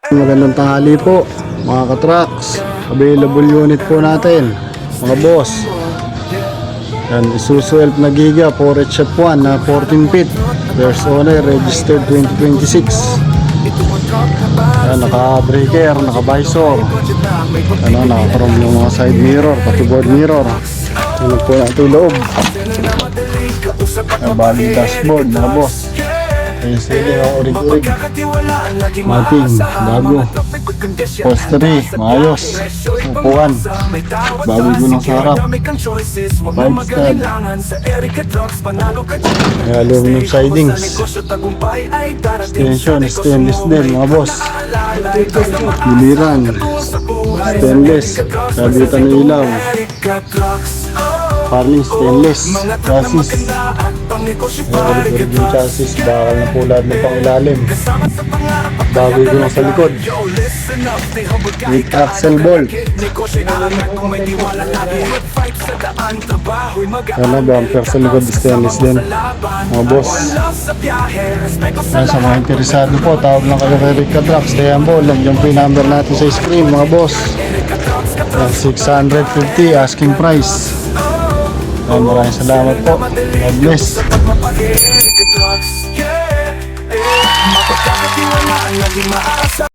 Magandang tanghali po mga ka-trucks. Available unit po natin mga boss. Yan, Isuzu Elf na Giga 4 HF1 na 14 feet. First owner, registered 2026. Yan, naka-breaker, naka-visor. Ano, naka-chrome yung mga side mirror, pati board mirror. Yan po natin loob. Bali dashboard mga boss. Ayan sila yung urig-urig. Mating, bago. Postery, maayos. Upuan, bago gunong sa harap. 5 stud. Aluminum sidings. Extension, stainless din mga boss. Biliran, stainless. Kabitan ng ilaw. Parling stainless. Chassis. Urig-urig yung chassis. Bakal na pulad ng pangilalim. Bagoy ko lang sa likod. With axle bolt. Ano, bumper sa likod, stainless din mga boss. Sa mga interesado po, tawag lang kayo kay Rick Trucks. Dayan po, yung number natin sa screen mga boss. 650 asking price. Maraming salamat po. God bless.